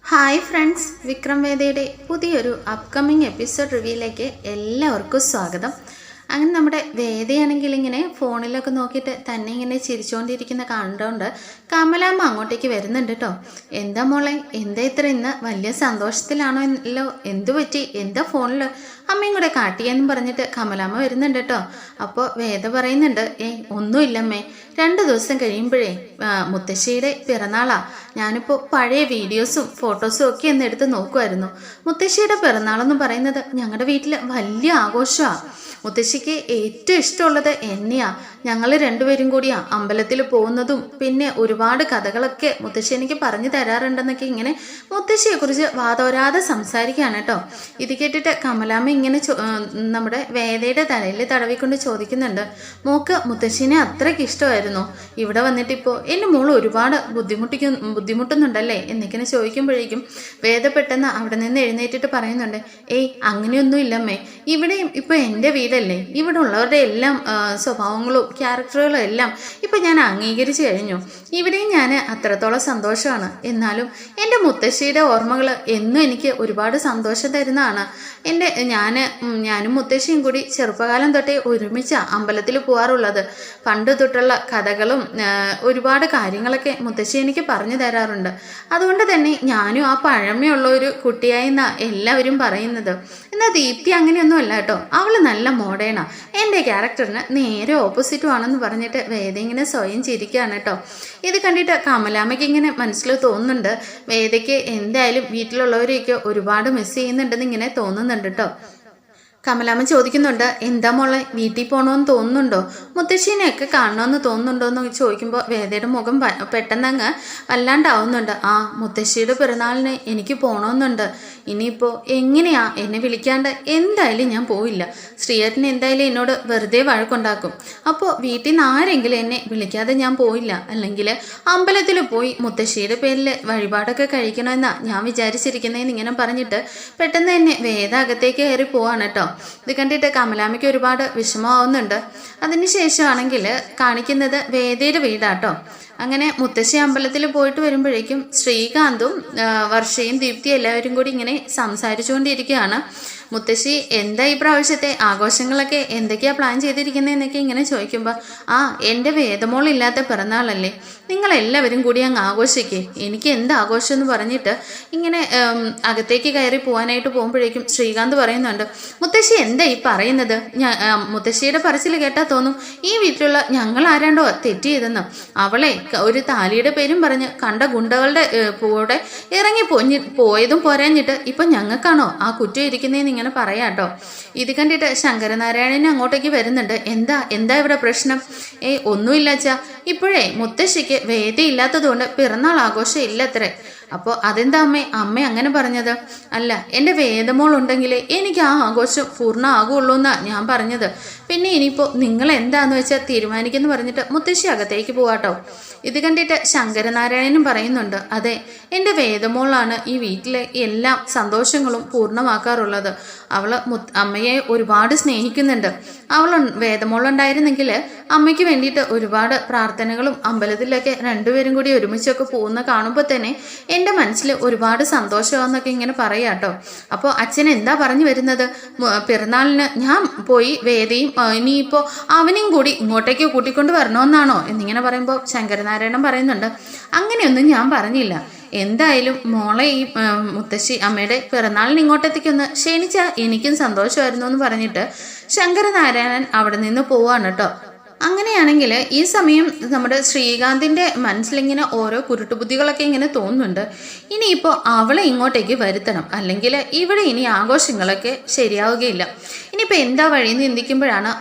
Hi friends, Vikram വേദയുടെ പുതിയൊരു upcoming episode റിവ്യൂയിലേക്ക് എല്ലാവർക്കും സ്വാഗതം. അങ്ങനെ നമ്മുടെ വേദയാണെങ്കിൽ ഇങ്ങനെ ഫോണിലൊക്കെ നോക്കിയിട്ട് തന്നെ ഇങ്ങനെ ചിരിച്ചുകൊണ്ടിരിക്കുന്ന കണ്ടുകൊണ്ട് കമലാമ്മ അങ്ങോട്ടേക്ക് വരുന്നുണ്ട് കേട്ടോ. എന്താ മോളെ, എന്താ ഇത്ര ഇന്ന് വലിയ സന്തോഷത്തിലാണോ എന്നല്ലോ, എന്തു പറ്റി, എന്താ ഫോണിൽ അമ്മയും കൂടെ കാട്ടിയെന്നും പറഞ്ഞിട്ട് കമലാമ്മ വരുന്നുണ്ട് കേട്ടോ. അപ്പോൾ വേദ പറയുന്നുണ്ട്, ഒന്നുമില്ലമ്മേ, 2 ദിവസം കഴിയുമ്പോഴേ മുത്തശ്ശിയുടെ പിറന്നാളാ. ഞാനിപ്പോൾ പഴയ വീഡിയോസും ഫോട്ടോസും ഒക്കെ ഒന്ന് എടുത്ത് നോക്കുമായിരുന്നു. മുത്തശ്ശിയുടെ പിറന്നാളെന്ന് പറയുന്നത് ഞങ്ങളുടെ വീട്ടിൽ വലിയ ആഘോഷമാണ്. മുത്തശ്ശിക്ക് ഏറ്റവും ഇഷ്ടമുള്ളത് എന്നെയാ. ഞങ്ങൾ രണ്ടുപേരും കൂടിയാ അമ്പലത്തിൽ പോകുന്നതും പിന്നെ ഒരുപാട് കഥകളൊക്കെ മുത്തശ്ശി എനിക്ക് പറഞ്ഞു തരാറുണ്ടെന്നൊക്കെ ഇങ്ങനെ മുത്തശ്ശിയെക്കുറിച്ച് വാതോരാതെ സംസാരിക്കുകയാണ് കേട്ടോ. ഇത് കേട്ടിട്ട് കമലാമ്മ ഇങ്ങനെ നമ്മുടെ വേദയുടെ തലയിൽ തടവിക്കൊണ്ട് ചോദിക്കുന്നുണ്ട്, മോക്ക് മുത്തശ്ശിനെ അത്രയ്ക്ക് ഇഷ്ടമായിരുന്നു, ഇവിടെ വന്നിട്ടിപ്പോൾ എൻ്റെ മോൾ ഒരുപാട് ബുദ്ധിമുട്ടുന്നുണ്ടല്ലേ എന്നിങ്ങനെ ചോദിക്കുമ്പോഴേക്കും വേദ പെട്ടെന്ന് അവിടെ നിന്ന് എഴുന്നേറ്റിട്ട് പറയുന്നുണ്ട്, അങ്ങനെയൊന്നും ഇല്ലമ്മേ, ഇവിടെയും ഇപ്പോൾ എൻ്റെ വീടല്ലേ, ഇവിടെ ഉള്ളവരുടെ എല്ലാം സ്വഭാവങ്ങളും ക്യാരക്ടറുകളും എല്ലാം ഇപ്പം ഞാൻ അംഗീകരിച്ചു കഴിഞ്ഞു. ഇവിടെയും ഞാൻ അത്രത്തോളം സന്തോഷമാണ്. എന്നാലും എൻ്റെ മുത്തശ്ശിയുടെ ഓർമ്മകൾ എന്നും എനിക്ക് ഒരുപാട് സന്തോഷം തരുന്നതാണ്. ഞാനും മുത്തശ്ശിയും കൂടി ചെറുപ്പകാലം തൊട്ടേ ഒരുമിച്ച് അമ്പലത്തിൽ പോകാറുള്ളത്. പണ്ട് തൊട്ടുള്ള കഥകളും ഒരുപാട് കാര്യങ്ങളൊക്കെ മുത്തശ്ശി എനിക്ക് പറഞ്ഞു തരാറുണ്ട്. അതുകൊണ്ട് തന്നെ ഞാനും ആ പഴമയുള്ള ഒരു കുട്ടിയായെന്നാണ് എല്ലാവരും പറയുന്നത്. എന്നാൽ ദീപ്തി അങ്ങനെയൊന്നും അല്ല കേട്ടോ, അവൾ നല്ല മോഡേണാ, എൻ്റെ ക്യാരക്ടറിന് നേരെ ഓപ്പോസിറ്റും ആണെന്ന് പറഞ്ഞിട്ട് വേദ ഇങ്ങനെ സ്വയം ചിരിക്കുകയാണ് കേട്ടോ. ഇത് കണ്ടിട്ട് കമലാമ്മയ്ക്ക് ഇങ്ങനെ മനസ്സിൽ തോന്നുന്നുണ്ട്, വേദയ്ക്ക് എന്തായാലും വീട്ടിലുള്ളവരെയൊക്കെ ഒരുപാട് മിസ് ചെയ്യുന്നുണ്ടെന്ന് ഇങ്ങനെ തോന്നുന്നുണ്ട് കേട്ടോ. കമലാമ്മ ചോദിക്കുന്നുണ്ട്, എന്താ മോളെ, വീട്ടിൽ പോകണമെന്ന് തോന്നുന്നുണ്ടോ, മുത്തശ്ശീനെയൊക്കെ കാണണമെന്ന് തോന്നുന്നുണ്ടോ എന്ന് ചോദിക്കുമ്പോൾ വേദയുടെ മുഖം പെട്ടെന്ന് അങ്ങ് വല്ലാണ്ടാവുന്നുണ്ട്. മുത്തശ്ശിയുടെ പിറന്നാളിന് എനിക്ക് പോകണമെന്നുണ്ട്. ഇനിയിപ്പോൾ എങ്ങനെയാ എന്നെ വിളിക്കാണ്ട് എന്തായാലും ഞാൻ പോയില്ല. ശ്രീയേട്ടൻ എന്തായാലും എന്നോട് വെറുതെ വഴക്കുണ്ടാക്കും. അപ്പോൾ വീട്ടിൽ നിന്ന് ആരെങ്കിലും എന്നെ വിളിക്കാതെ ഞാൻ പോയില്ല. അല്ലെങ്കിൽ അമ്പലത്തിൽ പോയി മുത്തശ്ശിയുടെ പേരിൽ വഴിപാടൊക്കെ കഴിക്കണമെന്നാണ് ഞാൻ വിചാരിച്ചിരിക്കുന്നതെന്ന് ഇങ്ങനെ പറഞ്ഞിട്ട് പെട്ടെന്ന് തന്നെ വേദ അകത്തേക്ക് കയറി പോവാണ് കേട്ടോ. ഇത് കണ്ടിട്ട് കമലാമ്മയ്ക്ക് ഒരുപാട് വിഷമമാവുന്നുണ്ട്. അതിനുശേഷമാണെങ്കിൽ കാണിക്കുന്നത് വേദയുടെ വീടാട്ടോ. അങ്ങനെ മുത്തശ്ശി അമ്പലത്തിൽ പോയിട്ട് വരുമ്പോഴേക്കും ശ്രീകാന്തും വർഷയും ദീപ്തിയും എല്ലാവരും കൂടി ഇങ്ങനെ സംസാരിച്ചുകൊണ്ടിരിക്കുകയാണ്. മുത്തശ്ശി എന്താ ഈ പ്രാവശ്യത്തെ ആഘോഷങ്ങളൊക്കെ എന്തൊക്കെയാണ് പ്ലാൻ ചെയ്തിരിക്കുന്നതെന്നൊക്കെ ഇങ്ങനെ ചോദിക്കുമ്പോൾ, എൻ്റെ വേദമോളില്ലാത്ത പിറന്നാളല്ലേ, നിങ്ങളെല്ലാവരും കൂടി അങ്ങ് ആഘോഷിക്കേ, എനിക്ക് എന്ത് ആഘോഷം എന്ന് പറഞ്ഞിട്ട് ഇങ്ങനെ അകത്തേക്ക് കയറി പോകാനായിട്ട് പോകുമ്പോഴേക്കും ശ്രീകാന്ത് പറയുന്നുണ്ട്, മുത്തശ്ശി എന്താ ഈ പറയുന്നത്, മുത്തശ്ശിയുടെ പറച്ചിൽ കേട്ടാൽ തോന്നും ഈ വീട്ടിലുള്ള ഞങ്ങൾ ആരാണ്ടോ തെറ്റ് ചെയ്തെന്ന്. അവളെ ഒരു താലിയുടെ പേരും പറഞ്ഞ് കണ്ട ഗുണ്ടകളുടെ കൂടെ ഇറങ്ങി പോയതും പോരാഞ്ഞിട്ട് ഇപ്പം ഞങ്ങൾക്കാണോ ആ കുറ്റം ഇരിക്കുന്നതെന്ന് ഇങ്ങനെ പറയാട്ടോ. ഇത് കണ്ടിട്ട് ശങ്കരനാരായണൻ അങ്ങോട്ടേക്ക് വരുന്നുണ്ട്. എന്താ ഇവിടെ പ്രശ്നം? ഒന്നുമില്ല അച്ഛാ, ഇപ്പോഴേ മുത്തശ്ശിക്ക് വേദിയില്ലാത്തത് കൊണ്ട് പിറന്നാൾ ആഘോഷം ഇല്ലത്രേ. അപ്പോൾ അതെന്താ അമ്മ അങ്ങനെ പറഞ്ഞത്? അല്ല, എൻ്റെ വേദമോൾ ഉണ്ടെങ്കിൽ എനിക്ക് ആ ആഘോഷം പൂർണ്ണമാകുള്ളൂ എന്നാണ് ഞാൻ പറഞ്ഞത്. പിന്നെ ഇനിയിപ്പോൾ നിങ്ങൾ എന്താന്ന് വെച്ചാൽ തീരുമാനിക്കുമെന്ന് പറഞ്ഞിട്ട് മുത്തശ്ശി അകത്തേക്ക് പോവാട്ടോ. ഇത് കണ്ടിട്ട് ശങ്കരനാരായണനും പറയുന്നുണ്ട്, അതെ, എൻ്റെ വേദമോളാണ് ഈ വീട്ടിലെ എല്ലാ സന്തോഷങ്ങളും പൂർണ്ണമാക്കാറുള്ളത്. അവൾ അമ്മയെ ഒരുപാട് സ്നേഹിക്കുന്നുണ്ട്. വേദമോളുണ്ടായിരുന്നെങ്കിൽ അമ്മയ്ക്ക് വേണ്ടിയിട്ട് ഒരുപാട് പ്രാർത്ഥനകളും അമ്പലത്തിലൊക്കെ രണ്ടുപേരും കൂടി ഒരുമിച്ചൊക്കെ പോകുന്ന കാണുമ്പോൾ തന്നെ എൻ്റെ മനസ്സിൽ ഒരുപാട് സന്തോഷമാണെന്നൊക്കെ ഇങ്ങനെ പറയാട്ടോ. അപ്പോൾ അച്ഛൻ എന്താ പറഞ്ഞു വരുന്നത്? പിറന്നാളിന് ഞാൻ പോയി വേദയും ഇനിയിപ്പോൾ അവനെയും കൂടി ഇങ്ങോട്ടേക്ക് കൂട്ടിക്കൊണ്ട് വരണമെന്നാണോ എന്നിങ്ങനെ പറയുമ്പോൾ ശങ്കരനാരായണൻ പറയുന്നുണ്ട്, അങ്ങനെയൊന്നും ഞാൻ പറഞ്ഞില്ല. എന്തായാലും മോളെ ഈ മുത്തശ്ശി അമ്മയുടെ പിറന്നാളിന് ഇങ്ങോട്ടേക്കൊന്ന് ക്ഷണിച്ചാൽ എനിക്കും സന്തോഷമായിരുന്നു എന്ന് പറഞ്ഞിട്ട് ശങ്കരനാരായണൻ അവിടെ നിന്ന് പോവാണ് കേട്ടോ. അങ്ങനെയാണെങ്കിൽ ഈ സമയം നമ്മുടെ ശ്രീകാന്തിൻ്റെ മനസ്സിലിങ്ങനെ ഓരോ കുരുട്ടുബുദ്ധികളൊക്കെ ഇങ്ങനെ തോന്നുന്നുണ്ട്. ഇനിയിപ്പോൾ അവളെ ഇങ്ങോട്ടേക്ക് വരുത്തണം, അല്ലെങ്കിൽ ഇവിടെ ഇനി ആഘോഷങ്ങളൊക്കെ ശരിയാവുകയില്ല. ഇനിയിപ്പോൾ എന്താ വഴിയെന്ന് ചിന്തിക്കുമ്പോഴാണ്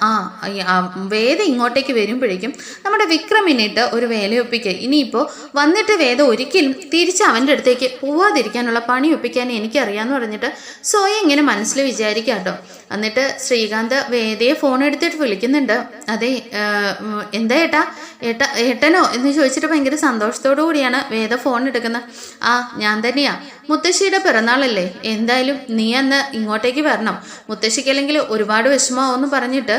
വേദ ഇങ്ങോട്ടേക്ക് വരുമ്പോഴേക്കും നമ്മുടെ വിക്രമിനിട്ട് ഒരു വേലയൊപ്പിക്കുക. ഇനിയിപ്പോൾ വന്നിട്ട് വേദ ഒരിക്കലും തിരിച്ച് അവൻ്റെ അടുത്തേക്ക് പോവാതിരിക്കാനുള്ള പണി ഒപ്പിക്കാൻ എനിക്കറിയാമെന്ന് പറഞ്ഞിട്ട് സ്വയം ഇങ്ങനെ മനസ്സിൽ വിചാരിക്കാം കേട്ടോ. എന്നിട്ട് ശ്രീകാന്ത് വേദയെ ഫോൺ എടുത്തിട്ട് വിളിക്കുന്നുണ്ട്, അതെ എന്താ ഏട്ടനോ എന്ന് ചോദിച്ചിട്ട് ഭയങ്കര സന്തോഷത്തോടു കൂടിയാണ് വേദ ഫോൺ എടുക്കുന്നത്. ആ ഞാൻ തന്നെയാ, മുത്തശ്ശിയുടെ പിറന്നാളല്ലേ, എന്തായാലും നീ അന്ന് ഇങ്ങോട്ടേക്ക് വരണം, മുത്തശ്ശിക്ക് അല്ലെങ്കിൽ ഒരുപാട് വിഷമമാവെന്ന് പറഞ്ഞിട്ട്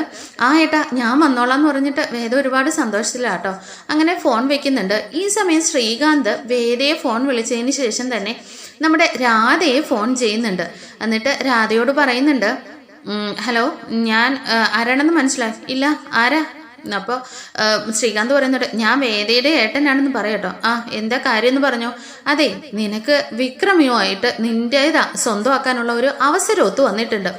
ആ ഏട്ടാ ഞാൻ വന്നോളാം എന്ന് പറഞ്ഞിട്ട് വേദ ഒരുപാട് സന്തോഷത്തിലാട്ടോ. അങ്ങനെ ഫോൺ വെക്കുന്നുണ്ട്. ഈ സമയം ശ്രീകാന്ത് വേദയെ ഫോൺ വിളിച്ചതിന് ശേഷം തന്നെ നമ്മുടെ രാധയെ ഫോൺ ചെയ്യുന്നുണ്ട്. എന്നിട്ട് രാധയോട് പറയുന്നുണ്ട്, ഹലോ, ഞാൻ ആരാണെന്ന് മനസ്സിലായി ഇല്ല, ആരാ? അപ്പോൾ ശ്രീകാന്ത് പറയുന്നുണ്ട്, ഞാൻ വേദയുടെ ഏട്ടനാണെന്ന് പറയട്ടോ. ആ എന്താ കാര്യം എന്ന് പറഞ്ഞോ? അതെ, നിനക്ക് വിക്രമിയുമായിട്ട് നിൻ്റേതാ സ്വന്തമാക്കാനുള്ള ഒരു അവസരം ഒത്തു വന്നിട്ടുണ്ട്.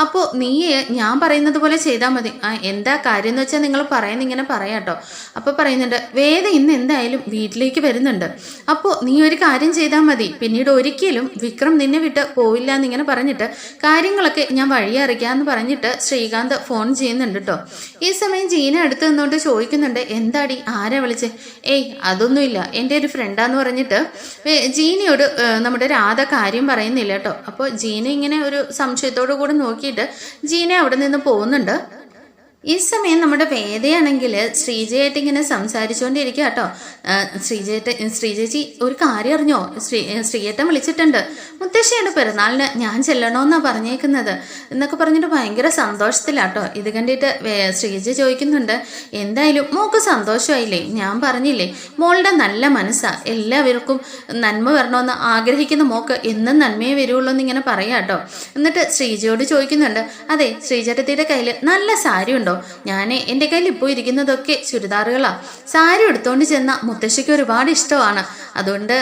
അപ്പോൾ നീ ഞാൻ പറയുന്നത് പോലെ ചെയ്താൽ മതി. ആ എന്താ കാര്യം എന്ന് വെച്ചാൽ നിങ്ങൾ പറയുന്ന ഇങ്ങനെ പറയാട്ടോ. അപ്പോൾ പറയുന്നുണ്ട്, വേദ ഇന്ന് എന്തായാലും വീട്ടിലേക്ക് വരുന്നുണ്ട്. അപ്പോൾ നീ ഒരു കാര്യം ചെയ്താൽ മതി, പിന്നീട് ഒരിക്കലും വിക്രം നിന്നെ വിട്ട് പോവില്ല എന്നിങ്ങനെ പറഞ്ഞിട്ട് കാര്യങ്ങളൊക്കെ ഞാൻ വഴി അറിയിക്കാമെന്ന് പറഞ്ഞിട്ട് ശ്രീകാന്ത് ഫോൺ ചെയ്യുന്നുണ്ട് കേട്ടോ. ഈ സമയം ജീന അടുത്ത് നിന്നുകൊണ്ട് ചോദിക്കുന്നുണ്ട്, എന്താടി ആരാ വിളിച്ചേ? ഏയ് അതൊന്നുമില്ല, എൻ്റെ ഒരു ഫ്രണ്ടാന്ന് പറഞ്ഞിട്ട് ജീനയോട് നമ്മുടെ രാധ കാര്യം പറയുന്നില്ല കേട്ടോ. അപ്പോൾ ജീന ഇങ്ങനെ ഒരു സംശയത്തോടു കൂടി നോക്കിയിട്ട് ജീന അവിടെ നിന്ന് പോകുന്നുണ്ട്. ഈ സമയം നമ്മുടെ വേദയാണെങ്കിൽ ശ്രീജയായിട്ട് ഇങ്ങനെ സംസാരിച്ചുകൊണ്ടിരിക്കുക കേട്ടോ. ശ്രീജേച്ചി ഒരു കാര്യം അറിഞ്ഞോ? ശ്രീയേട്ടൻ വിളിച്ചിട്ടുണ്ട്, മുത്തശ്ശിയുടെ പിറന്നാളിന് ഞാൻ ചെല്ലണമെന്നാണ് പറഞ്ഞേക്കുന്നത് എന്നൊക്കെ പറഞ്ഞിട്ട് ഭയങ്കര സന്തോഷത്തിലാട്ടോ. ഇത് കണ്ടിട്ട് ശ്രീജ ചോദിക്കുന്നുണ്ട്, എന്തായാലും മോൾക്ക് സന്തോഷമായില്ലേ? ഞാൻ പറഞ്ഞില്ലേ മോളുടെ നല്ല മനസ്സാണ്, എല്ലാവർക്കും നന്മ വരണമെന്ന് ആഗ്രഹിക്കുന്ന മോക്ക് എന്നും നന്മയെ വരുള്ളൂ എന്നിങ്ങനെ പറയാം കേട്ടോ. എന്നിട്ട് ശ്രീജയോട് ചോദിക്കുന്നുണ്ട്, അതെ ശ്രീജേട്ടത്തിയുടെ കയ്യിൽ നല്ല സാരി ഉണ്ടോ? ഞാൻ എൻ്റെ കയ്യിൽ ഇപ്പോൾ ഇരിക്കുന്നതൊക്കെ ചുരിദാറുകളാണ്. സാരി എടുത്തുകൊണ്ട് ചെന്ന മുത്തശ്ശിക്ക് ഒരുപാട് ഇഷ്ടമാണ്, അതുകൊണ്ട്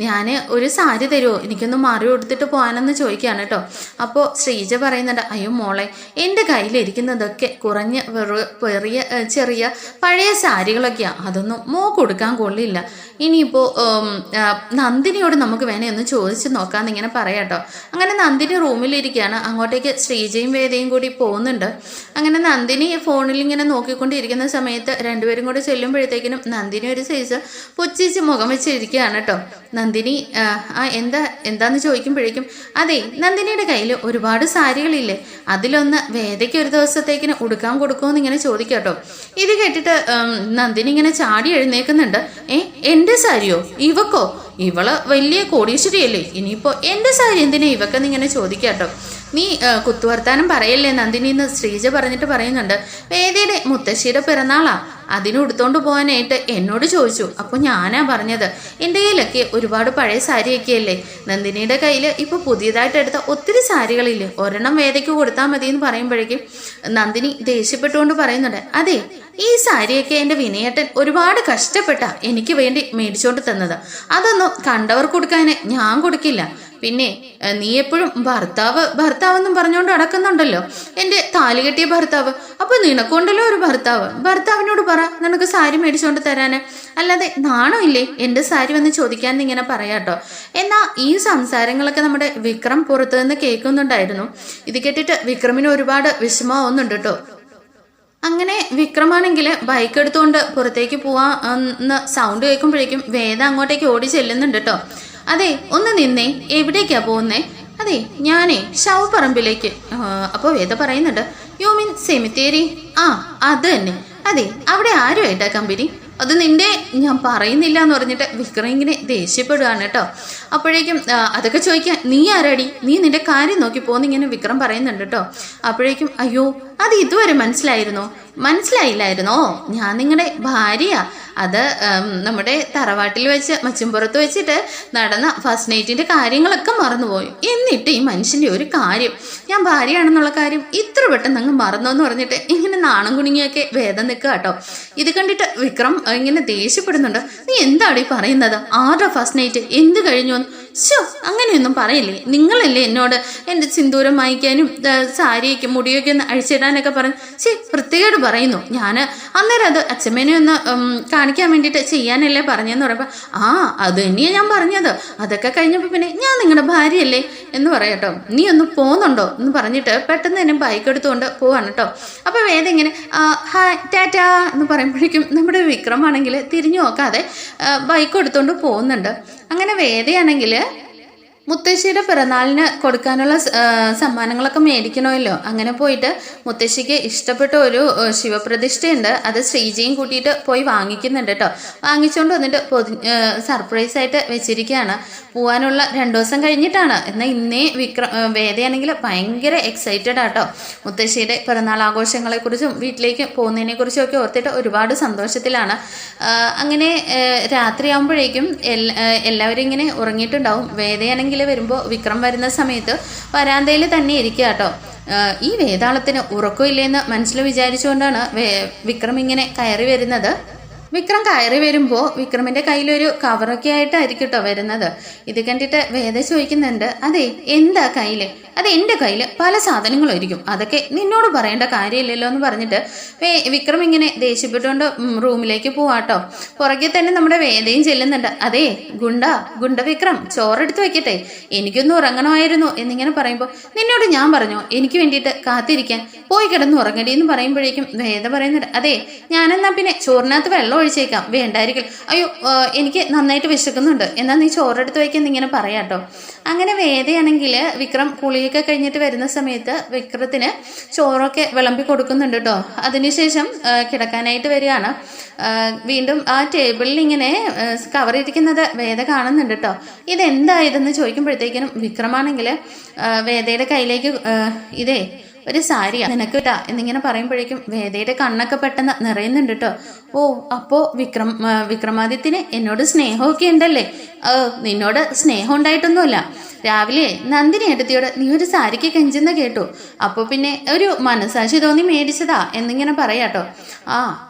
ഞാൻ ഒരു സാരി തരുമോ, എനിക്കൊന്ന് മാറി കൊടുത്തിട്ട് പോകാനെന്ന് ചോദിക്കുകയാണ് കേട്ടോ. അപ്പോൾ ശ്രീജ പറയുന്നുണ്ട്, അയ്യോ മോളെ, എൻ്റെ കയ്യിലിരിക്കുന്നതൊക്കെ കുറഞ്ഞ ചെറിയ പഴയ സാരികളൊക്കെയാണ്, അതൊന്നും മോ കൊടുക്കാൻ കൊള്ളില്ല. ഇനിയിപ്പോൾ നന്ദിനിയോട് നമുക്ക് വേണേ ഒന്ന് ചോദിച്ച് നോക്കാമെന്ന് ഇങ്ങനെ പറയാം കേട്ടോ. അങ്ങനെ നന്ദിനി റൂമിലിരിക്കുകയാണ്. അങ്ങോട്ടേക്ക് ശ്രീജയും വേദയും കൂടി പോകുന്നുണ്ട്. അങ്ങനെ നന്ദിനി ഫോണിൽ ഇങ്ങനെ നോക്കിക്കൊണ്ടിരിക്കുന്ന സമയത്ത് രണ്ടുപേരും കൂടെ ചെല്ലുമ്പോഴത്തേക്കിനും നന്ദിനി ഒരു സൈസ് പുച്ഛിച്ച് മുഖം വെച്ചിരിക്കുകയാണ് കേട്ടോ. നന്ദിനി എന്താന്ന് ചോദിക്കുമ്പോഴേക്കും, അതെ നന്ദിനിയുടെ കയ്യിൽ ഒരുപാട് സാരികളില്ലേ, അതിലൊന്ന് വേദയ്ക്ക് ഒരു ദിവസത്തേക്കിന് ഉടുക്കാൻ കൊടുക്കുമെന്ന് ഇങ്ങനെ ചോദിക്കാം കേട്ടോ. ഇത് കേട്ടിട്ട് നന്ദിനി ഇങ്ങനെ ചാടി എഴുന്നേക്കുന്നുണ്ട്. എൻ്റെ സാരിയോ? ഇവക്കോ? ഇവള് വലിയ കോടീശ്വരിയല്ലേ, ഇനിയിപ്പോൾ എൻ്റെ സാരി എന്തിനാ ഇവക്കെന്ന് ഇങ്ങനെ ചോദിക്കാം കേട്ടോ. നീ കുത്തുവർത്താനം പറയല്ലേ നന്ദിനി എന്ന് ശ്രീജ പറഞ്ഞിട്ട് പറയുന്നുണ്ട്, വേദയുടെ മുത്തശ്ശിയുടെ പിറന്നാളാ, അതിന് ഉടുത്തോണ്ട് പോകാനായിട്ട് എന്നോട് ചോദിച്ചു. അപ്പോൾ ഞാനാ പറഞ്ഞത് എൻ്റെ കയ്യിലൊക്കെ ഒരുപാട് പഴയ സാരിയൊക്കെ അല്ലേ, നന്ദിനിയുടെ കയ്യിൽ ഇപ്പോൾ പുതിയതായിട്ട് എടുത്ത ഒത്തിരി സാരികളില്ലേ, ഒരെണ്ണം വേദയ്ക്ക് കൊടുത്താൽ മതി എന്ന് പറയുമ്പോഴേക്കും നന്ദിനി ദേഷ്യപ്പെട്ടുകൊണ്ട് പറയുന്നുണ്ട്, അതെ ഈ സാരിയൊക്കെ എൻ്റെ വിനയേട്ടൻ ഒരുപാട് കഷ്ടപ്പെട്ടാ എനിക്ക് വേണ്ടി മേടിച്ചോണ്ട് തന്നത്, അതൊന്നും കണ്ടവർ കൊടുക്കാന് ഞാൻ കൊടുക്കില്ല. പിന്നെ നീ എപ്പോഴും ഭർത്താവെന്നും പറഞ്ഞുകൊണ്ട് നടക്കുന്നുണ്ടല്ലോ, എൻ്റെ താലി കെട്ടിയ ഭർത്താവ്. അപ്പോൾ നിനക്കൊണ്ടല്ലോ ഒരു ഭർത്താവിനോട് പറ നിനക്ക് സാരി മേടിച്ചുകൊണ്ട് തരാന്, അല്ലാതെ നാണം ഇല്ലേ എൻ്റെ സാരി വന്ന് ചോദിക്കാൻ ഇങ്ങനെ പറയാട്ടോ. എന്നാൽ ഈ സംസാരങ്ങളൊക്കെ നമ്മുടെ വിക്രം പുറത്തു നിന്ന് കേൾക്കുന്നുണ്ടായിരുന്നു. ഇത് കേട്ടിട്ട് വിക്രമിന് ഒരുപാട് വിഷമമാവുന്നുണ്ട് കേട്ടോ. അങ്ങനെ വിക്രമാണെങ്കിൽ ബൈക്ക് എടുത്തുകൊണ്ട് പുറത്തേക്ക് പോവാന്ന് സൗണ്ട് കേൾക്കുമ്പോഴേക്കും വേദ അങ്ങോട്ടേക്ക് ഓടി ചെല്ലുന്നുണ്ട് കേട്ടോ. അതെ ഒന്ന് നിന്നേ, എവിടേക്കാ പോകുന്നേ? അതെ ഞാനേ ശവപ്പറമ്പിലേക്ക്. അപ്പോൾ വേദ പറയുന്നുണ്ട്, യു മീൻ സെമിത്തേരി? ആ അത് തന്നെ. അതെ അവിടെ ആരുമായിട്ടാ കമ്പനി? അത് നിന്റെ ഞാൻ പറയുന്നില്ല എന്ന് പറഞ്ഞിട്ട് വിക്രം ഇങ്ങനെ ദേഷ്യപ്പെടുകയാണ് കേട്ടോ. അപ്പോഴേക്കും അതൊക്കെ ചോദിക്കാൻ നീ ആരാടി, നീ നിന്റെ കാര്യം നോക്കി പോന്നിങ്ങനെ വിക്രം പറയുന്നുണ്ട് കേട്ടോ. അപ്പോഴേക്കും അയ്യോ അത് ഇതുവരെ മനസ്സിലായില്ലായിരുന്നോ? ഞാൻ നിങ്ങളുടെ ഭാര്യ. അത് നമ്മുടെ തറവാട്ടിൽ വെച്ച് മച്ചുംപുറത്ത് വെച്ചിട്ട് നടന്ന ഫസ്റ്റ് നൈറ്റിൻ്റെ കാര്യങ്ങളൊക്കെ മറന്നുപോയി. എന്നിട്ട് ഈ മനുഷ്യൻ്റെ ഒരു കാര്യം, ഞാൻ ഭാര്യയാണെന്നുള്ള കാര്യം ഇത്ര പെട്ടെന്ന് അങ്ങ് മറന്നോന്ന് പറഞ്ഞിട്ട് ഇങ്ങനെ നാണം കുണുങ്ങിയൊക്കെ വേദം നിൽക്കുക കേട്ടോ. ഇത് കണ്ടിട്ട് വിക്രം ഇങ്ങനെ ദേഷ്യപ്പെടുന്നുണ്ട്. നീ എന്താണ് ഈ പറയുന്നത്? ആരുടെ ഫസ്റ്റ് നൈറ്റ്? എന്ത് കഴിഞ്ഞു? അങ്ങനെയൊന്നും പറയില്ലേ, നിങ്ങളല്ലേ എന്നോട് എൻ്റെ സിന്ദൂരം വാങ്ങിക്കാനും സാരിയൊക്കെ മുടിയൊക്കെ ഒന്ന് അഴിച്ചിടാനൊക്കെ പറഞ്ഞു. പ്രത്യേകമായിട്ട് പറയുന്നു. ഞാൻ അന്നേരം അത് അച്ഛമ്മേനെ ഒന്ന് കാണിക്കാൻ വേണ്ടിയിട്ട് ചെയ്യാനല്ലേ പറഞ്ഞതെന്ന് പറയുമ്പോൾ അത് തന്നെയാണ് ഞാൻ പറഞ്ഞത്. അതൊക്കെ കഴിഞ്ഞപ്പോൾ പിന്നെ ഞാൻ നിങ്ങളുടെ ഭാര്യയല്ലേ എന്ന് പറയാട്ടോ. നീ ഒന്ന് പോകുന്നുണ്ടോ എന്ന് പറഞ്ഞിട്ട് പെട്ടെന്ന് തന്നെ ബൈക്ക് എടുത്തുകൊണ്ട് പോവാണ് കേട്ടോ. അപ്പോൾ വേദ ഇങ്ങനെ ഹായ് ടാറ്റാ എന്ന് പറയുമ്പോഴേക്കും നമ്മുടെ വിക്രമാണെങ്കിൽ തിരിഞ്ഞു നോക്കാതെ ബൈക്ക് എടുത്തുകൊണ്ട് പോകുന്നുണ്ട്. അങ്ങനെ വേദയാണെങ്കിൽ മുത്തശ്ശിയുടെ പിറന്നാളിന് കൊടുക്കാനുള്ള സമ്മാനങ്ങളൊക്കെ മേടിക്കണമല്ലോ. അങ്ങനെ പോയിട്ട് മുത്തശ്ശിക്ക് ഇഷ്ടപ്പെട്ട ഒരു ശിവപ്രതിഷ്ഠയുണ്ട്. അത് ശ്രീജയും കൂട്ടിയിട്ട് പോയി വാങ്ങിക്കുന്നുണ്ട് കേട്ടോ. വാങ്ങിച്ചുകൊണ്ട് വന്നിട്ട് സർപ്രൈസായിട്ട് വെച്ചിരിക്കുകയാണ്. പോകാനുള്ള 2 ദിവസം കഴിഞ്ഞിട്ടാണ്. എന്നാൽ ഇന്നേ വേദയാണെങ്കിൽ ഭയങ്കര എക്സൈറ്റഡ് ആട്ടോ. മുത്തശ്ശിയുടെ പിറന്നാൾ ആഘോഷങ്ങളെക്കുറിച്ചും വീട്ടിലേക്ക് പോകുന്നതിനെക്കുറിച്ചും ഒക്കെ ഓർത്തിട്ട് ഒരുപാട് സന്തോഷത്തിലാണ്. അങ്ങനെ രാത്രിയാകുമ്പോഴേക്കും എല്ലാവരും ഇങ്ങനെ ഉറങ്ങിയിട്ടുണ്ടാവും. വേദയാണെങ്കിൽ വരുമ്പോൾ വിക്രം വരുന്ന സമയത്ത് വരാന്തയിൽ തന്നെ ഇരിക്കുക കേട്ടോ. ഈ വേതാളത്തിന് ഉറക്കമില്ലെന്ന് മനസ്സിൽ വിചാരിച്ചുകൊണ്ടാണ് വിക്രം ഇങ്ങനെ കയറി വരുന്നത്. വിക്രം കയറി വരുമ്പോൾ വിക്രമിൻ്റെ കയ്യിലൊരു കവറൊക്കെ ആയിട്ടായിരിക്കും കേട്ടോ വരുന്നത്. ഇത് കണ്ടിട്ട് വേദ ചോദിക്കുന്നുണ്ട്, അതെ എന്താ കയ്യിൽ? അത് എൻ്റെ കയ്യിൽ പല സാധനങ്ങളും ആയിരിക്കും, അതൊക്കെ നിന്നോട് പറയേണ്ട കാര്യമില്ലല്ലോ എന്ന് പറഞ്ഞിട്ട് വിക്രം ഇങ്ങനെ ദേഷ്യപ്പെട്ടുകൊണ്ട് റൂമിലേക്ക് പോവാട്ടോ. പുറകെ തന്നെ നമ്മുടെ വേദയും ചെല്ലുന്നുണ്ട്. അതെ ഗുണ്ട വിക്രം, ചോറെടുത്ത് വെക്കട്ടെ, എനിക്കൊന്നും ഉറങ്ങണമായിരുന്നു എന്നിങ്ങനെ പറയുമ്പോൾ, നിന്നോട് ഞാൻ പറഞ്ഞോ എനിക്ക് വേണ്ടിയിട്ട് കാത്തിരിക്കാൻ, പോയി കിടന്ന് ഉറങ്ങടി എന്ന് പറയുമ്പോഴേക്കും വേദ പറയുന്നുണ്ട്, അതെ ഞാനെന്നാ പിന്നെ ചോറിനകത്ത് വെള്ളം ഒഴിച്ചേക്കാം, വേണ്ടായിരിക്കും. അയ്യോ എനിക്ക് നന്നായിട്ട് വിശക്കുന്നുണ്ട്, എന്നാൽ നീ ചോറെടുത്ത് വയ്ക്കാൻ ഇങ്ങനെ പറയാട്ടോ. അങ്ങനെ വേദയാണെങ്കിൽ വിക്രം കുളിയൊക്കെ കഴിഞ്ഞിട്ട് വരുന്ന സമയത്ത് വിക്രത്തിന് ചോറൊക്കെ വിളമ്പി കൊടുക്കുന്നുണ്ട് കേട്ടോ. അതിനുശേഷം കിടക്കാനായിട്ട് വരികയാണ്. വീണ്ടും ആ ടേബിളിൽ ഇങ്ങനെ കവർ ഇരിക്കുന്നത് വേദ കാണുന്നുണ്ട് കേട്ടോ. ഇതെന്തായതെന്ന് ചോദിക്കുമ്പോഴത്തേക്കിനും വിക്രമാണെങ്കിൽ വേദയുടെ കയ്യിലേക്ക് ഇതേ ഒരു സാരിയാ നിനക്ക് കിട്ടാ എന്നിങ്ങനെ പറയുമ്പോഴേക്കും വേദയുടെ കണ്ണൊക്കെ പെട്ടെന്ന് നിറയുന്നുണ്ട് കേട്ടോ. ഓ അപ്പോൾ വിക്രമാദിത്യന് എന്നോട് സ്നേഹമൊക്കെ ഉണ്ടല്ലേ? നിന്നോട് സ്നേഹം ഉണ്ടായിട്ടൊന്നുമല്ല, രാവിലെ നന്ദിനി എടുത്തിയോട് നീ ഒരു സാരിക്ക് കെഞ്ചെന്ന് കേട്ടു, അപ്പോൾ പിന്നെ ഒരു മനസാക്ഷി തോന്നി മേടിച്ചതാ എന്നിങ്ങനെ പറയാട്ടോ.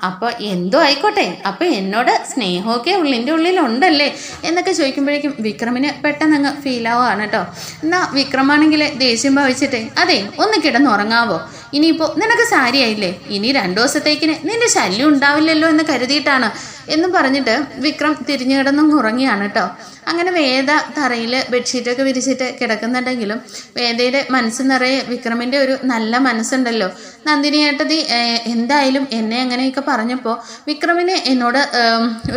അപ്പോൾ എന്തോ ആയിക്കോട്ടെ, അപ്പോൾ എന്നോട് സ്നേഹമൊക്കെ ഉള്ളിൻ്റെ ഉള്ളിലുണ്ടല്ലേ എന്നൊക്കെ ചോദിക്കുമ്പോഴേക്കും വിക്രമിന് പെട്ടെന്ന് അങ്ങ് ഫീലാവുകയാണ് കേട്ടോ. എന്നാൽ വിക്രമാണെങ്കിൽ ദേഷ്യം ഭാവിച്ചിട്ടേ, അതെ ഒന്ന് കിടന്നുറങ്ങാവോ, ഇനിയിപ്പോൾ നിനക്ക് സാരിയായില്ലേ, ഇനി 2 ദിവസത്തേക്കിന് നിന്റെ ശല്യം ഉണ്ടാവില്ലല്ലോ എന്ന് കരുതിയിട്ടാണ് എന്നും പറഞ്ഞിട്ട് വിക്രം തിരിഞ്ഞു കിടന്നും ഉറങ്ങിയാണ് കേട്ടോ. അങ്ങനെ വേദ തറയിൽ ബെഡ്ഷീറ്റൊക്കെ വിരിച്ചിട്ട് കിടക്കുന്നുണ്ടെങ്കിലും വേദയുടെ മനസ്സ് നിറയെ വിക്രമിൻ്റെ ഒരു നല്ല മനസ്സുണ്ടല്ലോ. നന്ദിനി ഏട്ടത്തി എന്തായാലും എന്നെ അങ്ങനെയൊക്കെ പറഞ്ഞപ്പോൾ വിക്രമിന് എന്നോട്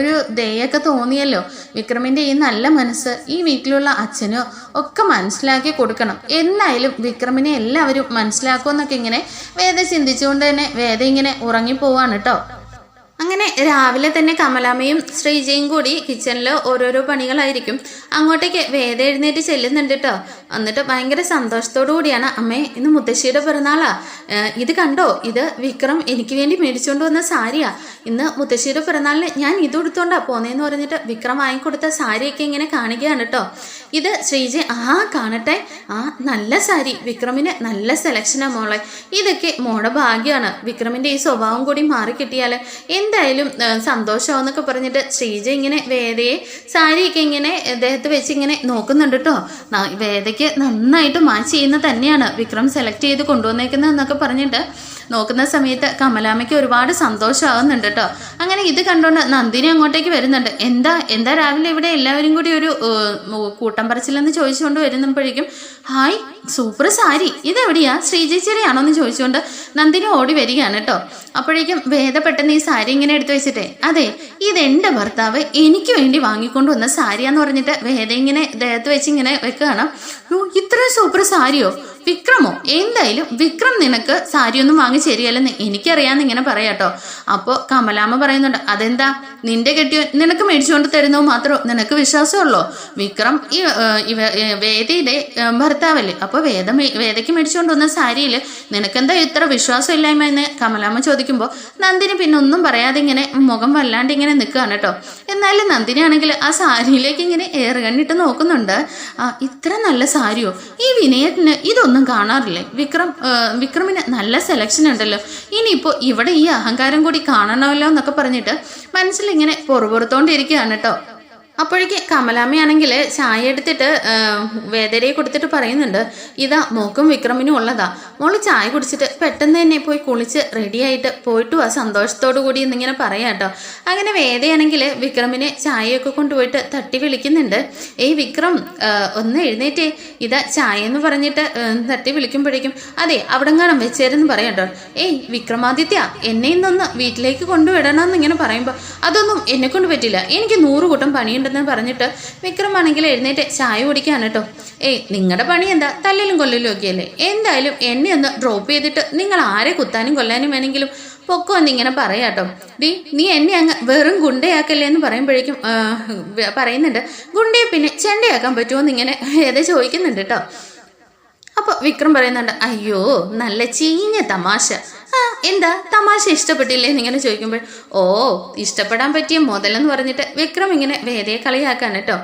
ഒരു ദയൊക്കെ തോന്നിയല്ലോ. വിക്രമിൻ്റെ ഈ നല്ല മനസ്സ് ഈ വീട്ടിലുള്ള അച്ഛനോ ഒക്കെ മനസ്സിലാക്കി കൊടുക്കണം. എന്തായാലും വിക്രമിനെ എല്ലാവരും മനസ്സിലാക്കുമെന്നൊക്കെ ഇങ്ങനെ വേദ ചിന്തിച്ചുകൊണ്ട് തന്നെ വേദ ഇങ്ങനെ ഉറങ്ങിപ്പോവാണ് കേട്ടോ. അങ്ങനെ രാവിലെ തന്നെ കമലാമ്മയും ശ്രീജയും കൂടി കിച്ചണിൽ ഓരോരോ പണികളായിരിക്കും. അങ്ങോട്ടേക്ക് വേദ എഴുന്നേറ്റ് ചെല്ലുന്നുണ്ട് കേട്ടോ. എന്നിട്ട് ഭയങ്കര സന്തോഷത്തോടു കൂടിയാണ്, അമ്മേ ഇന്ന് മുത്തശ്ശിയുടെ പിറന്നാളാ, ഇത് കണ്ടോ, ഇത് വിക്രം എനിക്ക് വേണ്ടി മേടിച്ചുകൊണ്ട് വന്ന സാരിയാ, ഇന്ന് മുത്തശ്ശിയുടെ പിറന്നാളിന് ഞാൻ ഇത് ഉടുത്തോണ്ടാ പോന്നേന്ന് പറഞ്ഞിട്ട് വിക്രം വാങ്ങിക്കൊടുത്ത സാരിയൊക്കെ ഇങ്ങനെ കാണുകയാണ് കേട്ടോ. ഇത് ശ്രീജ കാണട്ടെ, നല്ല സാരി, വിക്രമിന് നല്ല സെലക്ഷനാ മോളെ, ഇതൊക്കെ മോളുടെ ഭാഗ്യമാണ്, വിക്രമിൻ്റെ ഈ സ്വഭാവം കൂടി മാറിക്കിട്ടിയാൽ എന്തായാലും സന്തോഷമാവെന്നൊക്കെ പറഞ്ഞിട്ട് ശ്രീജ ഇങ്ങനെ വേദയെ സാരിയൊക്കെ ഇങ്ങനെ ദേഹത്ത് വെച്ച് ഇങ്ങനെ നോക്കുന്നുണ്ട് കേട്ടോ. വേദയ്ക്ക് നന്നായിട്ട് മാച്ച് ചെയ്യുന്ന തന്നെയാണ് വിക്രം സെലക്ട് ചെയ്ത് കൊണ്ടുവന്നേക്കുന്നതെന്നൊക്കെ പറഞ്ഞിട്ട് നോക്കുന്ന സമയത്ത് കമലാമ്മയ്ക്ക് ഒരുപാട് സന്തോഷമാകുന്നുണ്ട് കേട്ടോ. അങ്ങനെ ഇത് കണ്ടുകൊണ്ട് നന്ദിനി അങ്ങോട്ടേക്ക് വരുന്നുണ്ട്. എന്താ രാവിലെ ഇവിടെ എല്ലാവരും കൂടി ഒരു കൂട്ടം പറച്ചിലെന്ന് ചോദിച്ചുകൊണ്ട് വരുമ്പോഴേക്കും, ഹായ് സൂപ്പർ സാരി, ഇതെവിടെയാ ശ്രീജേച്ചിയുടെയാണോ എന്ന് ചോദിച്ചുകൊണ്ട് നന്ദിനി ഓടി വരികയാണ് കേട്ടോ. അപ്പോഴേക്കും വേദ പെട്ടെന്ന് ഈ സാരി ഇങ്ങനെ എടുത്തു വെച്ചിട്ടേ, അതെ ഇതെൻ്റെ ഭർത്താവ് എനിക്ക് വേണ്ടി വാങ്ങിക്കൊണ്ട് വന്ന സാരിയാന്ന് പറഞ്ഞിട്ട് വേദ ഇങ്ങനെ ദേഹത്ത് വെച്ച് ഇങ്ങനെ വെക്കുകയാണ്. ഇത്രയും സൂപ്പർ സാരിയോ? വിക്രമോ? എന്തായാലും വിക്രം നിനക്ക് സാരിയൊന്നും വാങ്ങി ശരിയല്ലെന്ന് എനിക്കറിയാമെന്ന് ഇങ്ങനെ പറയാട്ടോ. അപ്പോൾ കമലാമ്മ പറയുന്നുണ്ട്, അതെന്താ നിന്റെ കെട്ടിയോ നിനക്ക് മേടിച്ചുകൊണ്ട് തരുന്നോ മാത്രമോ നിനക്ക് വിശ്വാസമുള്ളോ? വിക്രം ഈ വേദയുടെ ഭർത്താവല്ലേ, അപ്പോൾ വേദയ്ക്ക് മേടിച്ചുകൊണ്ട് വന്ന സാരിയിൽ നിനക്കെന്താ ഇത്ര വിശ്വാസമില്ലായ്മ എന്ന് കമലാമ്മ ചോദിക്കുമ്പോൾ നന്ദിനി പിന്നെ ഒന്നും പറയാതെ ഇങ്ങനെ മുഖം വല്ലാണ്ട് ഇങ്ങനെ നിൽക്കുകയാണ് കേട്ടോ. എന്നാലും നന്ദിനി ആണെങ്കിൽ ആ സാരിയിലേക്ക് ഇങ്ങനെ ഏറുകണ്ണിട്ട് നോക്കുന്നുണ്ട്. ഇത്ര നല്ല സാരിയോ? ഈ വിനയത്തിന് ഇതൊന്നും കാണാറില്ലേ? വിക്രമിന് നല്ല സെലക്ഷൻ ഉണ്ടല്ലോ, ഇനിയിപ്പോൾ ഇവിടെ ഈ അഹങ്കാരം കൂടി കാണണമല്ലോ എന്നൊക്കെ പറഞ്ഞിട്ട് മനസ്സിലിങ്ങനെ പൊറുപുറത്തോണ്ടിരിക്കുകയാണ് കേട്ടോ. അപ്പോഴേക്ക് കമലാമ്മയാണെങ്കിൽ ചായ എടുത്തിട്ട് വേദരയെ കൊടുത്തിട്ട് പറയുന്നുണ്ട്, ഇതാ മോക്കും വിക്രമിനും ഉള്ളതാ, മോള് ചായ കുടിച്ചിട്ട് പെട്ടെന്ന് തന്നെ പോയി കുളിച്ച് റെഡിയായിട്ട് പോയിട്ടു ആ സന്തോഷത്തോടു കൂടി എന്നിങ്ങനെ പറയാം കേട്ടോ. അങ്ങനെ വേദയാണെങ്കിൽ വിക്രമിനെ ചായയൊക്കെ കൊണ്ടുപോയിട്ട് തട്ടി വിളിക്കുന്നുണ്ട്. ഏയ് വിക്രം ഒന്ന് എഴുന്നേറ്റേ, ഇതാ ചായ എന്ന് പറഞ്ഞിട്ട് തട്ടി വിളിക്കുമ്പോഴേക്കും അതെ അവിടെ കാണാൻ വെച്ചേരെന്ന് പറയാം കേട്ടോ. ഏയ് വിക്രമാദിത്യ, എന്നെ ഇന്നൊന്ന് വീട്ടിലേക്ക് കൊണ്ടുവിടണമെന്നിങ്ങനെ പറയുമ്പോൾ അതൊന്നും എന്നെ കൊണ്ട് പറ്റില്ല, എനിക്ക് 100 കൂട്ടം പണിയുണ്ട്, പണിയുണ്ടെന്ന് പറഞ്ഞിട്ട് വിക്രമാണെങ്കിൽ എഴുന്നേറ്റ് ചായ കുടിക്കാണ് കേട്ടോ. ഏയ് നിങ്ങളുടെ പണി എന്താ, തല്ലലും കൊല്ലലും ഒക്കെയല്ലേ, എന്തായാലും എന്നെ ഒന്ന് ഡ്രോപ്പ് ചെയ്തിട്ട് നിങ്ങൾ ആരെ കുത്താനും കൊല്ലാനും വേണമെങ്കിലും പൊക്കോ എന്നിങ്ങനെ പറയാട്ടോ. നീ എന്നെ അങ്ങ് വെറും ഗുണ്ടയാക്കല്ലേ എന്ന് പറയുമ്പോഴേക്കും പറയുന്നുണ്ട്, ഗുണ്ടയെ പിന്നെ ചെണ്ടയാക്കാൻ പറ്റുമോ എന്നിങ്ങനെ ഏതാ ചോദിക്കുന്നുണ്ട് കേട്ടോ. അപ്പോൾ വിക്രം പറയുന്നുണ്ട്, അയ്യോ നല്ല ചീഞ്ഞ തമാശ. എന്താ തമാശ ഇഷ്ടപ്പെട്ടില്ലേ എന്നിങ്ങനെ ചോദിക്കുമ്പോൾ, ഓ ഇഷ്ടപ്പെടാൻ പറ്റിയ മുതലെന്ന് പറഞ്ഞിട്ട് വിക്രം ഇങ്ങനെ വേദയെ കളിയാക്കാൻ കേട്ടോ.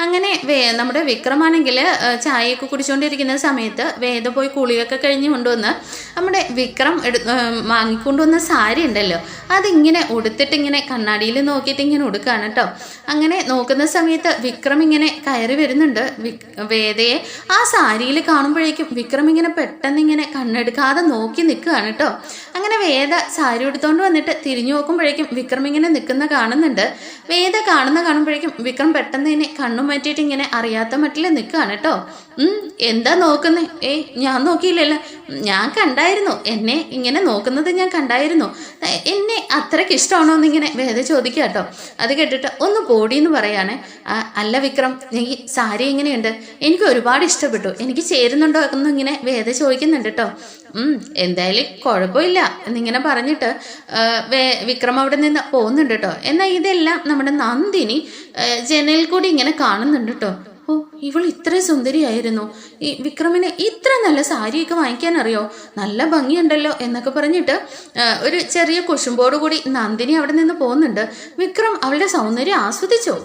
അങ്ങനെ നമ്മുടെ വിക്രമാണെങ്കിൽ ചായയൊക്കെ കുടിച്ചുകൊണ്ടിരിക്കുന്ന സമയത്ത് വേദ പോയി കുളിയൊക്കെ കഴിഞ്ഞ് കൊണ്ടുവന്ന് നമ്മുടെ വിക്രം വാങ്ങിക്കൊണ്ടുവന്ന സാരി ഉണ്ടല്ലോ അതിങ്ങനെ ഉടുത്തിട്ട് ഇങ്ങനെ കണ്ണാടിയിൽ നോക്കിയിട്ട് ഇങ്ങനെ ഉടുക്കാണ് കേട്ടോ. അങ്ങനെ നോക്കുന്ന സമയത്ത് വിക്രം ഇങ്ങനെ കയറി വരുന്നുണ്ട്. വേദയെ ആ സാരിയിൽ കാണുമ്പോഴേക്കും വിക്രം ഇങ്ങനെ പെട്ടെന്ന് ഇങ്ങനെ കണ്ണെടുക്കാതെ നോക്കി നിൽക്കുകയാണ് കേട്ടോ. അങ്ങനെ വേദ സാരി എടുത്തോണ്ട് വന്നിട്ട് തിരിഞ്ഞു നോക്കുമ്പോഴേക്കും വിക്രം ഇങ്ങനെ നിൽക്കുന്ന കാണുന്നുണ്ട്. വേദ കാണുമ്പോഴേക്കും വിക്രം പെട്ടെന്ന് തന്നെ കണ്ണും മാറ്റിയിട്ട് ഇങ്ങനെ അറിയാത്ത മട്ടിൽ നിൽക്കുകയാണ് കേട്ടോ. എന്താ നോക്കുന്നേ? ഞാൻ നോക്കിയില്ലല്ലോ, ഞാൻ കണ്ടായിരുന്നു, എന്നെ ഇങ്ങനെ നോക്കുന്നത് ഞാൻ കണ്ടായിരുന്നു, എന്നെ അത്രയ്ക്ക് ഇഷ്ടമാണോ എന്നിങ്ങനെ വേദ ചോദിക്കുക കേട്ടോ. അത് കേട്ടിട്ട് ഒന്ന് പോടിയെന്ന് പറയാണ്. അല്ല വിക്രം, ഈ സാരി എങ്ങനെയുണ്ട്? എനിക്ക് ഒരുപാട് ഇഷ്ടപ്പെട്ടു, എനിക്ക് ചേരുന്നുണ്ടോ എന്ന് ഇങ്ങനെ വേദ ചോദിക്കുന്നുണ്ട് കേട്ടോ. എന്തായാലും കുഴപ്പമില്ല എന്നിങ്ങനെ പറഞ്ഞിട്ട് വിക്രം അവിടെ നിന്ന് പോകുന്നുണ്ട് കേട്ടോ. എന്നാൽ ഇതെല്ലാം നമ്മുടെ നന്ദിനി ജനലിൽ കൂടി ഇങ്ങനെ കാണുന്നുണ്ട് കേട്ടോ. ഓ ഇവൾ ഇത്രയും സുന്ദരിയായിരുന്നു, ഈ വിക്രമിന് ഇത്ര നല്ല സാരിയൊക്കെ വാങ്ങിക്കാൻ അറിയോ, നല്ല ഭംഗിയുണ്ടല്ലോ എന്നൊക്കെ പറഞ്ഞിട്ട് ഒരു ചെറിയ കുശുമ്പോട് കൂടി നന്ദിനി അവിടെ നിന്ന് പോകുന്നുണ്ട്. വിക്രം അവളുടെ സൗന്ദര്യം ആസ്വദിച്ചോ?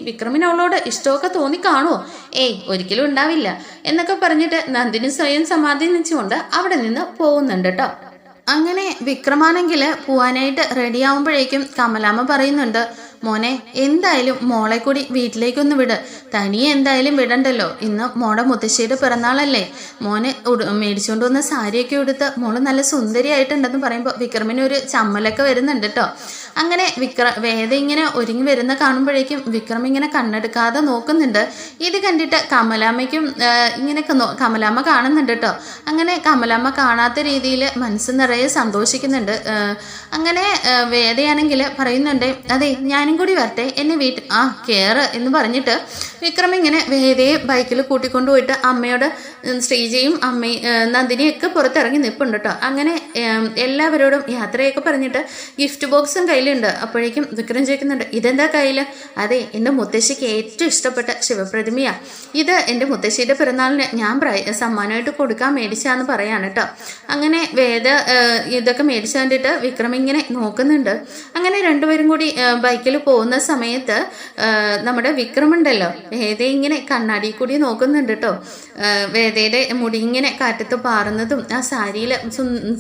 വിക്രമിന് അവളോട് ഇഷ്ടമൊക്കെ തോന്നി കാണുമോ? ഒരിക്കലും ഉണ്ടാവില്ല എന്നൊക്കെ പറഞ്ഞിട്ട് നന്ദിനി സ്വയം സമാധാനിച്ചുകൊണ്ട് അവിടെ നിന്ന് പോകുന്നുണ്ട് കേട്ടോ. അങ്ങനെ വിക്രമാണെങ്കിൽ പോവാനായിട്ട് റെഡി ആവുമ്പോഴേക്കും കമലാമ്മ പറയുന്നുണ്ട്, മോനെ എന്തായാലും മോളെ കൂടി വീട്ടിലേക്കൊന്ന് വിട്, തനിയെ എന്തായാലും വിടണ്ടല്ലോ, ഇന്ന് മോടെ മുത്തശ്ശിയുടെ പിറന്നാളല്ലേ, മോനെ മേടിച്ചുകൊണ്ട് വന്ന സാരിയൊക്കെ എടുത്ത് മോള് നല്ല സുന്ദരിയായിട്ടുണ്ടെന്ന് പറയുമ്പോൾ വിക്രമിന് ഒരു ചമ്മലൊക്കെ വരുന്നുണ്ട് കേട്ടോ. അങ്ങനെ വേദ ഇങ്ങനെ ഒരുങ്ങി വരുന്ന കാണുമ്പോഴേക്കും വിക്രം ഇങ്ങനെ കണ്ണെടുക്കാതെ നോക്കുന്നുണ്ട്. ഇത് കണ്ടിട്ട് കമലാമ്മയ്ക്കും ഇങ്ങനെയൊക്കെ കമലാമ്മ കാണുന്നുണ്ട് കേട്ടോ. അങ്ങനെ കമലാമ്മ കാണാത്ത രീതിയിൽ മനസ്സ് നിറയെ സന്തോഷിക്കുന്നുണ്ട്. അങ്ങനെ വേദയാണെങ്കിൽ പറയുന്നുണ്ട്, അതെ ഞാനും കൂടി വരട്ടെ, എന്നെ വീട്ടിൽ കയറ് എന്ന് പറഞ്ഞിട്ട് വിക്രം ഇങ്ങനെ വേദയെ ബൈക്കിൽ കൂട്ടിക്കൊണ്ടുപോയിട്ട് അമ്മയോട് ശ്രീജയും അമ്മയും നന്ദിനിയൊക്കെ പുറത്തിറങ്ങി നിൽപ്പുണ്ട് കേട്ടോ. അങ്ങനെ എല്ലാവരോടും യാത്രയൊക്കെ പറഞ്ഞിട്ട് ഗിഫ്റ്റ് ബോക്സും കയ്യിലുണ്ട്. അപ്പോഴേക്കും വിക്രം ചോദിക്കുന്നുണ്ട്, ഇതെന്താ കയ്യിൽ? അതെ എൻ്റെ മുത്തശ്ശിക്ക് ഏറ്റവും ഇഷ്ടപ്പെട്ട ശിവപ്രതിമയാണ്, ഇത് എൻ്റെ മുത്തശ്ശിയുടെ പിറന്നാളിന് ഞാൻ സമ്മാനമായിട്ട് കൊടുക്കാൻ മേടിച്ചാന്ന് പറയാണ് കേട്ടോ. അങ്ങനെ വേദ ഇതൊക്കെ മേടിച്ചു കണ്ടിട്ട് വിക്രം ഇങ്ങനെ നോക്കുന്നുണ്ട്. അങ്ങനെ രണ്ടുപേരും കൂടി ബൈക്കിൽ പോകുന്ന സമയത്ത് നമ്മുടെ വിക്രമുണ്ടല്ലോ വേദ ഇങ്ങനെ കണ്ണാടി കൂടി നോക്കുന്നുണ്ട് കേട്ടോ. വേദയുടെ മുടി ഇങ്ങനെ കാറ്റത്ത് പാറുന്നതും ആ സാരിയിൽ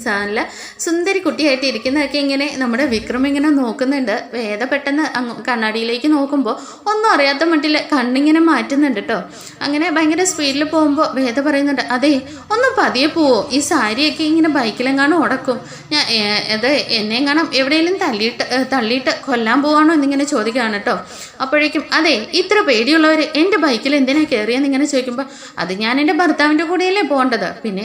നല്ല സുന്ദരി കുട്ടിയായിട്ട് ഇരിക്കുന്നതൊക്കെ ഇങ്ങനെ നമ്മുടെ വിക്രം ഇങ്ങനെ നോക്കുന്നുണ്ട്. വേദ പെട്ടെന്ന് കണ്ണാടിയിലേക്ക് നോക്കുമ്പോൾ ഒന്നും അറിയാത്ത മട്ടിൽ കണ്ണിങ്ങനെ മാറ്റുന്നുണ്ട് കേട്ടോ. അങ്ങനെ ഭയങ്കര സ്പീഡിൽ പോകുമ്പോൾ വേദ പറയുന്നുണ്ട്, അതെ ഒന്ന് പതിയെ പോവോ, ഈ സാരിയൊക്കെ ഇങ്ങനെ ബൈക്കിലെങ്ങാനും ഉടക്കും, ഞാൻ അത് എന്നെങ്ങാനും എവിടെയെങ്കിലും തള്ളിയിട്ട് കൊല്ലാൻ പോവാണോ എന്നിങ്ങനെ ചോദിക്കുകയാണ് കേട്ടോ. അപ്പോഴേക്കും അതെ ഇത്ര പേടിയുള്ളവർ എൻ്റെ ബൈക്കിൽ എന്തിനാ കയറിയെന്ന് ഇങ്ങനെ ചോദിക്കുമ്പോൾ, അത് ഞാൻ എൻ്റെ ഭർത്താവിൻ്റെ കൂടെയല്ലേ പോകേണ്ടത്, പിന്നെ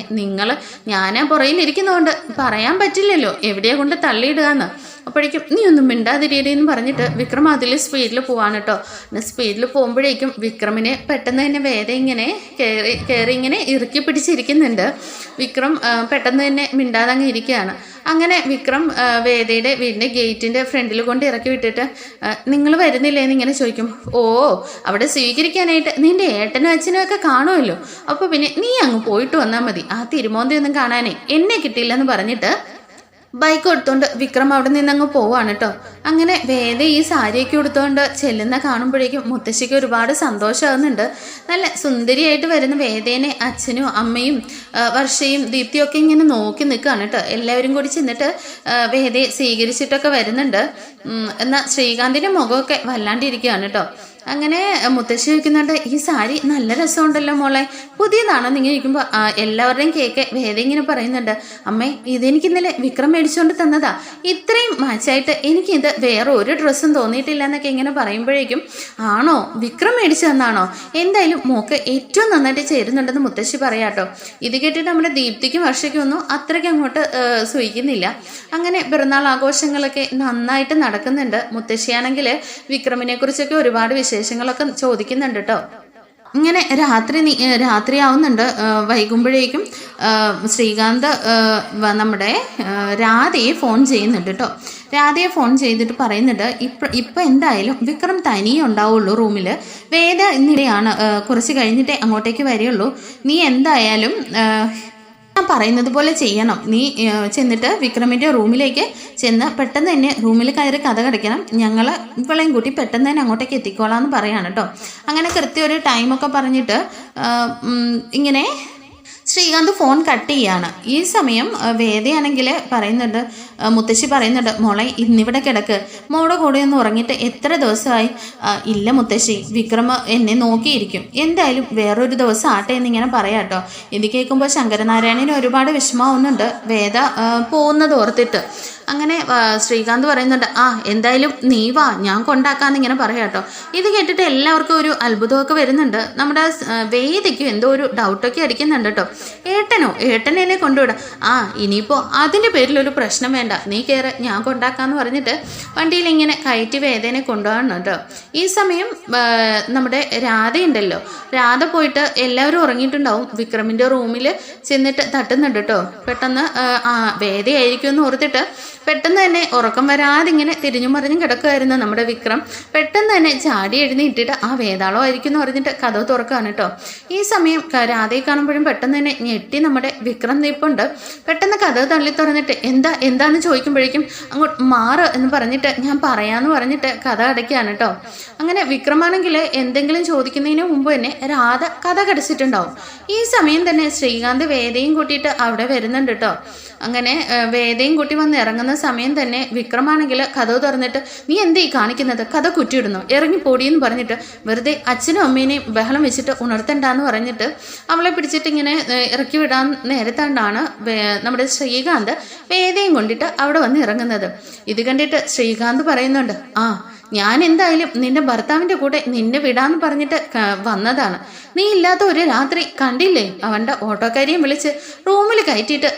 ഞാൻ പുറയിലിരിക്കുന്നതുകൊണ്ട് പറയാൻ പറ്റില്ലല്ലോ എവിടെയാ കൊണ്ട് തള്ളിയിടുക എന്ന്. അപ്പോഴേക്കും നീ ഒന്നും മിണ്ടാതിരിയെന്ന് പറഞ്ഞിട്ട് വിക്രം അതിൽ സ്പീഡിൽ പോവാണ് കേട്ടോ. സ്പീഡിൽ പോകുമ്പോഴേക്കും വിക്രമിനെ പെട്ടെന്ന് തന്നെ വേദ ഇങ്ങനെ കയറി ഇങ്ങനെ ഇറുക്കി പിടിച്ചിരിക്കുന്നുണ്ട്. വിക്രം പെട്ടെന്ന് തന്നെ മിണ്ടാതെ അങ്ങ് ഇരിക്കുകയാണ്. അങ്ങനെ വിക്രം വേദയുടെ വീടിൻ്റെ ഗേറ്റിൻ്റെ ഫ്രണ്ടിൽ കൊണ്ട് ഇറക്കി വിട്ടിട്ട്, നിങ്ങൾ വരുന്നില്ലേ എന്നിങ്ങനെ ചോദിക്കും. ഓ അവിടെ സ്വീകരിക്കാനായിട്ട് നിൻ്റെ ഏട്ടനും അച്ഛനും ഒക്കെ കാണുമല്ലോ, അപ്പോൾ പിന്നെ നീ അങ്ങ് പോയിട്ട് വന്നാൽ മതി, ആ തിരുമോന്തയൊന്നും കാണാനേ എന്നെ കിട്ടിയില്ലെന്ന് പറഞ്ഞിട്ട് ബൈക്ക് എടുത്തോണ്ട് വിക്രം അവിടെ നിന്നങ്ങ് പോവാണ് കേട്ടോ. അങ്ങനെ വേദ ഈ സാരിയൊക്കെ എടുത്തോണ്ട് ചെല്ലുന്ന കാണുമ്പോഴേക്കും മുത്തശ്ശിക്ക് ഒരുപാട് സന്തോഷമാകുന്നുണ്ട്. നല്ല സുന്ദരിയായിട്ട് വരുന്ന വേദേനെ അച്ഛനും അമ്മയും വർഷയും ദീപ്തിയും ഒക്കെ ഇങ്ങനെ നോക്കി നിൽക്കുകയാണ് കേട്ടോ. എല്ലാവരും കൂടി ചെന്നിട്ട് വേദയെ സ്വീകരിച്ചിട്ടൊക്കെ വരുന്നുണ്ട്. എന്നാൽ ശ്രീകാന്തിൻ്റെ മുഖമൊക്കെ വല്ലാണ്ടിരിക്കുകയാണ് കേട്ടോ. അങ്ങനെ മുത്തശ്ശി ചോദിക്കുന്നുണ്ട്, ഈ സാരി നല്ല രസമുണ്ടല്ലോ മോളെ, പുതിയതാണോ നിങ്ങൾ ചോദിക്കുമ്പോൾ എല്ലാവരുടെയും കേക്ക് വേദ ഇങ്ങനെ പറയുന്നുണ്ട്, അമ്മേ ഇതെനിക്ക് ഇന്നലെ വിക്രം മേടിച്ചുകൊണ്ട് തന്നതാ, ഇത്രയും മാച്ചായിട്ട് എനിക്കിത് വേറെ ഒരു ഡ്രസ്സും തോന്നിയിട്ടില്ല എന്നൊക്കെ ഇങ്ങനെ പറയുമ്പോഴേക്കും, ആണോ വിക്രം മേടിച്ചു തന്നാണോ, എന്തായാലും മോക്ക് ഏറ്റവും നന്നായിട്ട് ചേരുന്നുണ്ടെന്ന് മുത്തശ്ശി പറയാട്ടോ. ഇത് കേട്ടിട്ട് നമ്മുടെ ദീപ്തിക്കും വർഷയ്ക്കും ഒന്നും അത്രയ്ക്ക് അങ്ങോട്ട് സൂഹിക്കുന്നില്ല. അങ്ങനെ പിറന്നാൾ ആഘോഷങ്ങളൊക്കെ നന്നായിട്ട് നടക്കുന്നുണ്ട്. മുത്തശ്ശിയാണെങ്കിൽ വിക്രമിനെ കുറിച്ചൊക്കെ ഒരുപാട് വിശേഷങ്ങളൊക്കെ ചോദിക്കുന്നുണ്ട് കേട്ടോ. ഇങ്ങനെ രാത്രിയാവുന്നുണ്ട്. വൈകുമ്പോഴേക്കും ശ്രീകാന്ത് നമ്മുടെ രാധയെ ഫോൺ ചെയ്യുന്നുണ്ട് കേട്ടോ. രാധയെ ഫോൺ ചെയ്തിട്ട് പറയുന്നുണ്ട്, ഇപ്പം എന്തായാലും വിക്രം തനിയെ ഉണ്ടാവുള്ളൂ റൂമിൽ. വേദ ഇന്നിടെയാണ് കുറച്ച് കഴിഞ്ഞിട്ടേ അങ്ങോട്ടേക്ക് വരികയുള്ളൂ. നീ എന്തായാലും ഞാൻ പറയുന്നത് പോലെ ചെയ്യണം. നീ ചെന്നിട്ട് വിക്രമിൻ്റെ റൂമിലേക്ക് ചെന്ന് പെട്ടെന്ന് തന്നെ റൂമിൽ കയറി കഥ കടയ്ക്കണം. ഞങ്ങൾ ഇവളെയും കൂട്ടി പെട്ടെന്ന് തന്നെ അങ്ങോട്ടേക്ക് എത്തിക്കോളാം എന്ന് പറയാണ് കേട്ടോ. അങ്ങനെ കൃത്യം ഒരു ടൈമൊക്കെ പറഞ്ഞിട്ട് ഇങ്ങനെ ശ്രീകാന്ത് ഫോൺ കട്ട് ചെയ്യാണ്. ഈ സമയം വേദയാണെങ്കിൽ പറയുന്നുണ്ട്, മുത്തശ്ശി പറയുന്നുണ്ട്, മോളെ ഇന്നിവിടെ കിടക്ക്, മോളുടെ കൂടെ ഒന്ന് ഉറങ്ങിയിട്ട് എത്ര ദിവസമായി? ഇല്ല മുത്തശ്ശി, വിക്രമ എന്നെ നോക്കിയിരിക്കും, എന്തായാലും വേറൊരു ദിവസം ആട്ടെ എന്നിങ്ങനെ പറയാട്ടോ. ഇത് കേൾക്കുമ്പോൾ ശങ്കരനാരായണന് ഒരുപാട് വിഷമാവുന്നുണ്ട് വേദ പോകുന്നത് ഓർത്തിട്ട്. അങ്ങനെ ശ്രീകാന്ത് പറയുന്നുണ്ട്, എന്തായാലും നീ വാ, ഞാൻ കൊണ്ടാക്കാന്ന് ഇങ്ങനെ പറയാട്ടോ. ഇത് കേട്ടിട്ട് എല്ലാവർക്കും ഒരു അത്ഭുതമൊക്കെ വരുന്നുണ്ട്. നമ്മുടെ വേദിക്കും എന്തോ ഒരു ഡൗട്ടൊക്കെ അടിക്കുന്നുണ്ട് കേട്ടോ. ഏട്ടനെ കൊണ്ടുവിടാം. ഇനിയിപ്പോൾ അതിൻ്റെ പേരിലൊരു പ്രശ്നം വേണ്ട, നീ കയറി, ഞാൻ കൊണ്ടാക്കാന്ന് പറഞ്ഞിട്ട് വണ്ടിയിൽ ഇങ്ങനെ കയറ്റി വേദനെ കൊണ്ടുപോകണം കേട്ടോ. ഈ സമയം നമ്മുടെ രാധയുണ്ടല്ലോ, രാധ പോയിട്ട് എല്ലാവരും ഉറങ്ങിയിട്ടുണ്ടാവും. വിക്രമിൻ്റെ റൂമിൽ ചെന്നിട്ട് തട്ടുന്നുണ്ട് കേട്ടോ. പെട്ടെന്ന് വേദയായിരിക്കും എന്ന് ഓർത്തിട്ട് പെട്ടെന്ന് തന്നെ ഉറക്കം വരാതെ ഇങ്ങനെ തിരിഞ്ഞു മറിഞ്ഞും കിടക്കുമായിരുന്നു നമ്മുടെ വിക്രം. പെട്ടെന്ന് തന്നെ ചാടി എഴുന്നേറ്റിട്ട് വേതാളോ ആയിരിക്കും എന്ന് പറഞ്ഞിട്ട് കഥ തുറക്കാണ് കേട്ടോ. ഈ സമയം രാധയെ കാണുമ്പോഴും പെട്ടെന്ന് തന്നെ ഞെട്ടി നമ്മുടെ വിക്രം നിൽപ്പുണ്ട്. പെട്ടെന്ന് കഥ തള്ളി തുറന്നിട്ട് എന്താന്ന് ചോദിക്കുമ്പോഴേക്കും അങ്ങോട്ട് മാറ് എന്ന് പറഞ്ഞിട്ട് ഞാൻ പറയാന്ന് പറഞ്ഞിട്ട് കഥ അടയ്ക്കാണ് കേട്ടോ. അങ്ങനെ വിക്രമാണെങ്കിൽ എന്തെങ്കിലും ചോദിക്കുന്നതിന് മുമ്പ് തന്നെ രാധ കഥ കടിച്ചിട്ടുണ്ടാവും. ഈ സമയം തന്നെ ശ്രീകാന്ത് വേദയും കൂട്ടിയിട്ട് അവിടെ വരുന്നുണ്ട് കേട്ടോ. അങ്ങനെ വേദയും കൂട്ടി വന്ന് ഇറങ്ങുന്ന സമയം തന്നെ വിക്രമാണെങ്കിൽ കഥ തുറന്നിട്ട്, നീ എന്തേ കാണിക്കുന്നത്? കഥ കുറ്റിയിടുന്നു, ഇറങ്ങി പൊടിയെന്ന് പറഞ്ഞിട്ട് വെറുതെ അച്ഛനും അമ്മേനെയും ബഹളം വെച്ചിട്ട് ഉണർത്തണ്ടെന്ന് പറഞ്ഞിട്ട് അവളെ പിടിച്ചിട്ട് ഇങ്ങനെ ഇറക്കി വിടാൻ നേരത്താണ്ടാണ് നമ്മുടെ ശ്രീകാന്ത് വേദയും കൊണ്ടിട്ട് അവിടെ വന്ന് ഇറങ്ങുന്നത്. ഇത് കണ്ടിട്ട് ശ്രീകാന്ത് പറയുന്നുണ്ട്, ഞാൻ എന്തായാലും നിന്റെ ഭർത്താവിൻ്റെ കൂടെ നിന്നെ വിടാന്ന് പറഞ്ഞിട്ട് വന്നതാണ്. നീ ഇല്ലാത്ത ഒരു രാത്രി കണ്ടില്ലേ, അവൻ്റെ ഓട്ടോക്കാരിയും വിളിച്ച് റൂമിൽ കയറ്റിയിട്ട്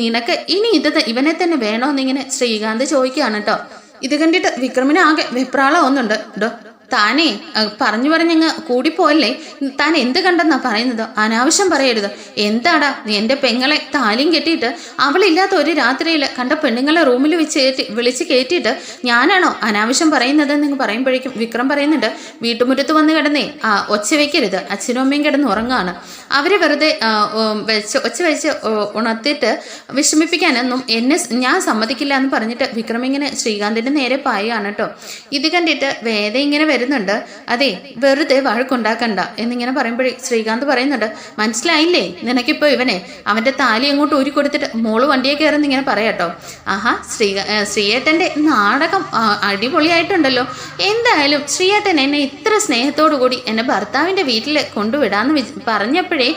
നിനക്ക് ഇനി ഇവനെ തന്നെ വേണോന്നിങ്ങനെ ശ്രീകാന്ത് ചോദിക്കുകയാണ് കേട്ടോ. ഇത് കണ്ടിട്ട് വിക്രമിന് ആകെ വെപ്രാളമാവുന്നുണ്ട്. താനേ പറഞ്ഞങ്ങ് കൂടിപ്പോയല്ലേ, താൻ എന്ത് കണ്ടെന്നാ പറയുന്നത്? അനാവശ്യം പറയരുത്. എന്താടാ എൻ്റെ പെങ്ങളെ താലിയും കെട്ടിയിട്ട് അവളില്ലാത്ത ഒരു രാത്രിയിൽ കണ്ട പെണ്ണുങ്ങളെ റൂമിൽ വിളിച്ച് കയറ്റിയിട്ട് ഞാനാണോ അനാവശ്യം പറയുന്നതെന്ന് പറയുമ്പോഴേക്കും വിക്രം പറയുന്നുണ്ട്, വീട്ടുമുറ്റത്ത് വന്ന് കിടന്നേ ഒച്ച വയ്ക്കരുത്, അച്ഛനും അമ്മയും കിടന്ന് ഉറങ്ങാണ്. അവരെ വെറുതെ ഒച്ച വെച്ച് ഉണർത്തിയിട്ട് വിഷമിപ്പിക്കാനൊന്നും ഞാൻ സമ്മതിക്കില്ല എന്ന് പറഞ്ഞിട്ട് വിക്രം ഇങ്ങനെ ശ്രീകാന്തിൻ്റെ നേരെ പായാണ് കേട്ടോ. ഇത് കണ്ടിട്ട് വേദ ഇങ്ങനെ വരുന്നുണ്ട്. അതെ, വെറുതെ വഴക്കുണ്ടാക്കണ്ട എന്നിങ്ങനെ പറയുമ്പോഴേ ശ്രീകാന്ത് പറയുന്നുണ്ട്, മനസ്സിലായില്ലേ നിനക്കിപ്പോൾ ഇവനെ? അവൻ്റെ താലി അങ്ങോട്ട് ഊരി കൊടുത്തിട്ട് മോള് വണ്ടിയെ കയറുന്ന ഇങ്ങനെ പറയാട്ടോ. ശ്രീയേട്ടൻ്റെ നാടകം അടിപൊളിയായിട്ടുണ്ടല്ലോ. എന്തായാലും ശ്രീയേട്ടൻ എന്നെ ഇത്ര സ്നേഹത്തോടു കൂടി എന്നെ ഭർത്താവിൻ്റെ വീട്ടിൽ കൊണ്ടുവിടാന്ന് പറഞ്ഞപ്പോഴേ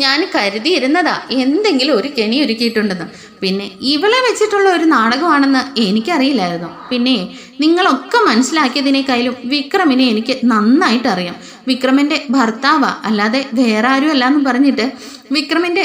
ഞാൻ കരുതിയിരുന്നതാ എന്തെങ്കിലും ഒരു കെണി ഒരുക്കിയിട്ടുണ്ടെന്ന്. പിന്നെ ഇവളെ വെച്ചിട്ടുള്ള ഒരു നാടകമാണെന്ന് എനിക്കറിയില്ലായിരുന്നു. പിന്നെ നിങ്ങളൊക്കെ മനസ്സിലാക്കിയതിനേക്കാളും വിക്രമിനെ എനിക്ക് നന്നായിട്ട് അറിയാം. വിക്രമിൻ്റെ ഭർത്താവാ, അല്ലാതെ വേറെ ആരും അല്ലാന്ന് പറഞ്ഞിട്ട് വിക്രമിൻ്റെ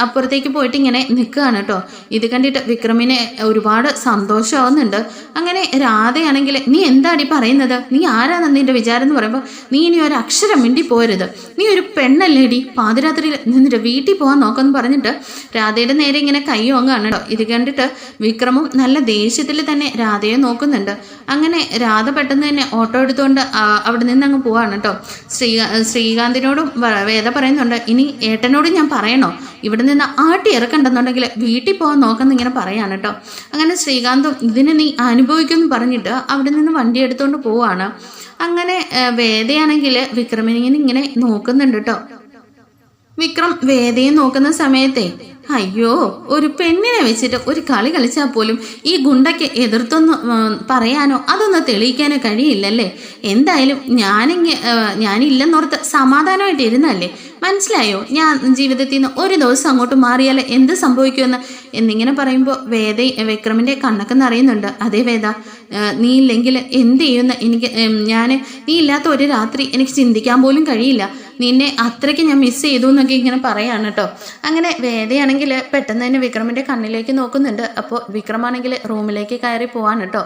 അപ്പുറത്തേക്ക് പോയിട്ട് ഇങ്ങനെ നിൽക്കുകയാണ് കേട്ടോ. ഇത് കണ്ടിട്ട് വിക്രമിന് ഒരുപാട് സന്തോഷമാവുന്നുണ്ട്. അങ്ങനെ രാധയാണെങ്കിൽ, നീ എന്താടി പറയുന്നത്? നീ ആരാന്ന് നിന്റെ വിചാരം എന്ന് പറയുമ്പോൾ നീ ഇനി ഒരു അക്ഷരം മിണ്ടി പോരുത്. നീ ഒരു പെണ്ണല്ലേടി, പാതിരാത്രിയിൽ നിന്നിട്ട് വീട്ടിൽ പോകാൻ നോക്കാമെന്ന് പറഞ്ഞിട്ട് രാധയുടെ നേരെ ഇങ്ങനെ കൈ വാങ്ങുകയാണ് കേട്ടോ. ഇത് കണ്ടിട്ട് വിക്രമും നല്ല ദേഷ്യത്തിൽ തന്നെ രാധയെ നോക്കുന്നുണ്ട്. അങ്ങനെ രാധ പെട്ടെന്ന് തന്നെ ഓട്ടോ എടുത്തുകൊണ്ട് അവിടെ നിന്ന് അങ്ങ് പോവാണ് കേട്ടോ. ശ്രീകാന്തിനോടും വേദ പറയുന്നുണ്ട്, ഇനി ഏട്ടനോടും ഞാൻ പറയണോ ഇവിടെ നിന്ന് ആട്ടി ഇറക്കണ്ടെന്നുണ്ടെങ്കിൽ വീട്ടിൽ പോകാൻ നോക്കുന്ന ഇങ്ങനെ പറയാണ് കേട്ടോ. അങ്ങനെ ശ്രീകാന്തും ഇതിനെ നീ അനുഭവിക്കുമെന്ന് പറഞ്ഞിട്ട് അവിടെ നിന്ന് വണ്ടി എടുത്തുകൊണ്ട് പോവാണ്. അങ്ങനെ വേദയാണെങ്കിൽ വിക്രമിനെ ഇങ്ങനെ നോക്കുന്നുണ്ട് കേട്ടോ. വിക്രം വേദയെ നോക്കുന്ന സമയത്തെ, അയ്യോ, ഒരു പെണ്ണിനെ വെച്ചിട്ട് ഒരു കളി കളിച്ചാൽ പോലും ഈ ഗുണ്ടയ്ക്ക് എതിർത്തൊന്ന് പറയാനോ അതൊന്ന് തെളിയിക്കാനോ കഴിയില്ലല്ലേ. എന്തായാലും ഞാനില്ലെന്നോർത്ത് സമാധാനമായിട്ട് ഇരുന്നല്ലേ. മനസ്സിലായോ? ഞാൻ ജീവിതത്തിൽ നിന്ന് ഒരു ദിവസം അങ്ങോട്ട് മാറിയാൽ എന്ത് സംഭവിക്കുമെന്ന് എന്നിങ്ങനെ പറയുമ്പോൾ വിക്രമിൻ്റെ കണ്ണൊക്കെ നിറയുന്നുണ്ട്. അതേ വേദ, നീ ഇല്ലെങ്കിൽ എന്ത് ചെയ്യുമെന്ന് നീ ഇല്ലാത്ത ഒരു രാത്രി എനിക്ക് ചിന്തിക്കാൻ പോലും കഴിയില്ല. നിന്നെ അത്രയ്ക്ക് ഞാൻ മിസ് ചെയ്തു എന്നൊക്കെ ഇങ്ങനെ പറയാണ് കേട്ടോ. അങ്ങനെ വേദയാണെങ്കിൽ പെട്ടെന്ന് തന്നെ വിക്രമിൻ്റെ കണ്ണിലേക്ക് നോക്കുന്നുണ്ട്. അപ്പോൾ വിക്രമാണെങ്കിൽ റൂമിലേക്ക് കയറി പോവാണ് കേട്ടോ.